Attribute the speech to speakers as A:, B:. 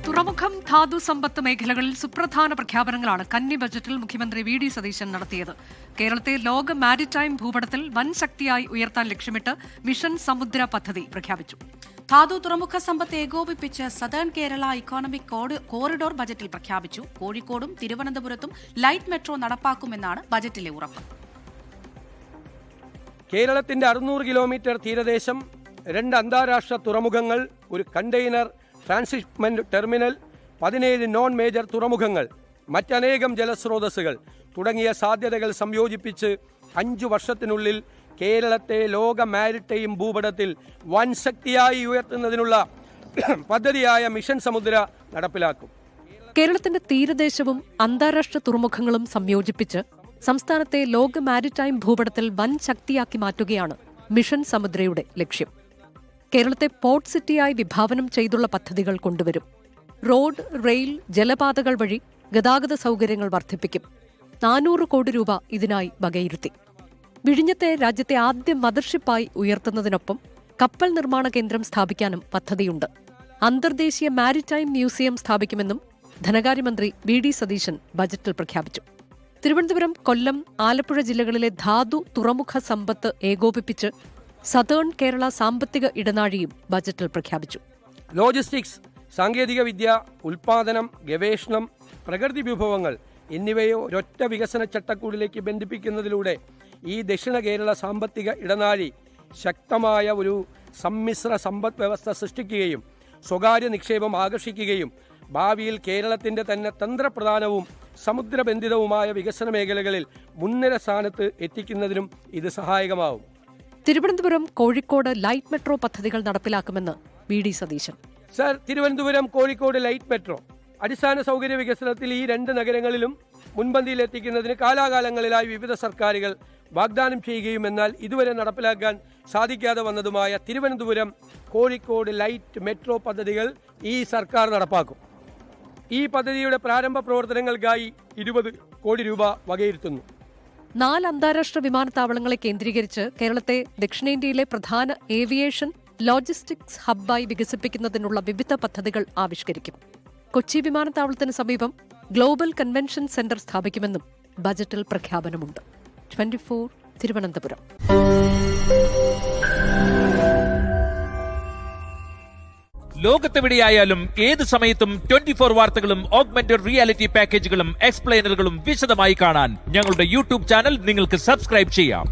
A: തുറമുഖം, ധാതു സമ്പത്ത് മേഖലകളിൽ സുപ്രധാന പ്രഖ്യാപനങ്ങളാണ് കന്നി ബജറ്റിൽ മുഖ്യമന്ത്രി വി ഡി സതീശൻ നടത്തിയത്. കേരളത്തെ ലോക മാരിടൈം ഭൂപടത്തിൽ വൻ ശക്തിയായി ഉയർത്താൻ ലക്ഷ്യമിട്ട് മിഷൻ സമുദ്ര പദ്ധതി പ്രഖ്യാപിച്ചു.
B: ധാതു തുറമുഖ സമ്പത്ത് ഏകോപിപ്പിച്ച് സദേൺ കേരള ഇക്കോണമിക് കോറിഡോർ ബജറ്റിൽ പ്രഖ്യാപിച്ചു. കോഴിക്കോടും തിരുവനന്തപുരത്തും ലൈറ്റ് മെട്രോ നടപ്പാക്കുമെന്നാണ് ബജറ്റിലെ ഉറപ്പ്.
C: കേരളത്തിന്റെ 600 കിലോമീറ്റർ തീരദേശം, 2 അന്താരാഷ്ട്ര തുറമുഖങ്ങൾ, ഒരു കണ്ടെയ്നർ ട്രാൻസിറ്റ്മെന്റ് ടെർമിനൽ, 17 നോൺ മേജർ തുറമുഖങ്ങൾ, മറ്റനേകം ജലസ്രോതസ്സുകൾ തുടങ്ങിയ സാധ്യതകൾ സംയോജിപ്പിച്ച് 5 വർഷത്തിനുള്ളിൽ കേരളത്തെ ലോക മാരിടൈം ഭൂപടത്തിൽ വൻ ശക്തിയായി ഉയർത്തുന്നതിനുള്ള പദ്ധതിയായ മിഷൻ സമുദ്ര നടപ്പിലാക്കും.
A: കേരളത്തിന്റെ തീരദേശവും അന്താരാഷ്ട്ര തുറമുഖങ്ങളും സംയോജിപ്പിച്ച് സംസ്ഥാനത്തെ ലോക മാരിടൈം ഭൂപടത്തിൽ വൻ ശക്തിയാക്കി മാറ്റുകയാണ് മിഷൻ സമുദ്രയുടെ ലക്ഷ്യം. കേരളത്തെ പോർട്ട് സിറ്റിയായി വിഭാവനം ചെയ്തുള്ള പദ്ധതികൾ കൊണ്ടുവരും. റോഡ്, റെയിൽ, ജലപാതകൾ വഴി ഗതാഗത സൗകര്യങ്ങൾ വർദ്ധിപ്പിക്കും. 400 കോടി രൂപ ഇതിനായി വകയിരുത്തി. വിഴിഞ്ഞത്തെ രാജ്യത്തെ ആദ്യ മദർഷിപ്പായി ഉയർത്തുന്നതിനൊപ്പം കപ്പൽ നിർമ്മാണ കേന്ദ്രം സ്ഥാപിക്കാനും പദ്ധതിയുണ്ട്. അന്തർദേശീയ മാരിടൈം മ്യൂസിയം സ്ഥാപിക്കുമെന്നും ധനകാര്യമന്ത്രി വി ഡി സതീശൻ ബജറ്റിൽ പ്രഖ്യാപിച്ചു. തിരുവനന്തപുരം, കൊല്ലം, ആലപ്പുഴ ജില്ലകളിലെ ധാതു തുറമുഖ സമ്പത്ത് ഏകോപിപ്പിച്ച് സദേൺ കേരള സാമ്പത്തിക ഇടനാഴിയും ബജറ്റിൽ പ്രഖ്യാപിച്ചു.
C: ലോജിസ്റ്റിക്സ്, സാങ്കേതികവിദ്യ, ഉൽപാദനം, ഗവേഷണം, പ്രകൃതി വിഭവങ്ങൾ എന്നിവയെ ഒരൊറ്റ വികസന ചട്ടക്കൂടിലേക്ക് ബന്ധിപ്പിക്കുന്നതിലൂടെ ഈ ദക്ഷിണ കേരള സാമ്പത്തിക ഇടനാഴി ശക്തമായ ഒരു സമ്മിശ്ര സമ്പദ് വ്യവസ്ഥ സൃഷ്ടിക്കുകയും സ്വകാര്യ നിക്ഷേപം ആകർഷിക്കുകയും ഭാവിയിൽ കേരളത്തിന്റെ തന്നെ തന്ത്രപ്രധാനവും സമുദ്രബന്ധിതവുമായ വികസന മേഖലകളിൽ മുൻനിര സ്ഥാനത്ത് എത്തിക്കുന്നതിനും ഇത് സഹായകമാവും.
A: തിരുവനന്തപുരം, കോഴിക്കോട് ലൈറ്റ് മെട്രോ പദ്ധതികൾ നടപ്പിലാക്കുമെന്ന് V D Satheesan.
C: Sir, Thiruvananthapuram, Kozhikode light metro അടിസ്ഥാന സൗകര്യ വികസനത്തിൽ ഈ 2 നഗരങ്ങളിലും മുൻപന്തിയിലെത്തിക്കുന്നതിന് കാലാകാലങ്ങളിലായി വിവിധ സർക്കാരുകൾ വാഗ്ദാനം ചെയ്യുകയും എന്നാൽ ഇതുവരെ നടപ്പിലാക്കാൻ സാധിക്കാതെ വന്നതുമായ തിരുവനന്തപുരം, കോഴിക്കോട് ലൈറ്റ് മെട്രോ പദ്ധതികൾ ഈ സർക്കാർ നടപ്പാക്കും. ഈ പദ്ധതിയുടെ പ്രാരംഭ പ്രവർത്തനങ്ങൾക്കായി 20 കോടി രൂപ വകയിരുത്തുന്നു.
A: 4 അന്താരാഷ്ട്ര വിമാനത്താവളങ്ങളെ കേന്ദ്രീകരിച്ച് കേരളത്തെ ദക്ഷിണേന്ത്യയിലെ പ്രധാന ഏവിയേഷൻ ലോജിസ്റ്റിക്സ് ഹബ്ബായി വികസിപ്പിക്കുന്നതിനുള്ള വിവിധ പദ്ധതികൾ ആവിഷ്കരിക്കും. കൊച്ചി വിമാനത്താവളത്തിന് സമീപം ഗ്ലോബൽ കൺവെൻഷൻ സെന്റർ സ്ഥാപിക്കുമെന്നും ബജറ്റിൽ പ്രഖ്യാപനമുണ്ട്. 24 തിരുവനന്തപുരം.
D: ലോകത്തെവിടെയായാലും ഏത് സമയത്തും 24 വാർത്തകളും ഓഗ്മെന്റഡ് റിയാലിറ്റി പാക്കേജുകളും എക്സ്പ്ലെയിനറുകളും വിശദമായി കാണാൻ ഞങ്ങളുടെ യൂട്യൂബ് ചാനൽ നിങ്ങൾക്ക് സബ്സ്ക്രൈബ് ചെയ്യാം.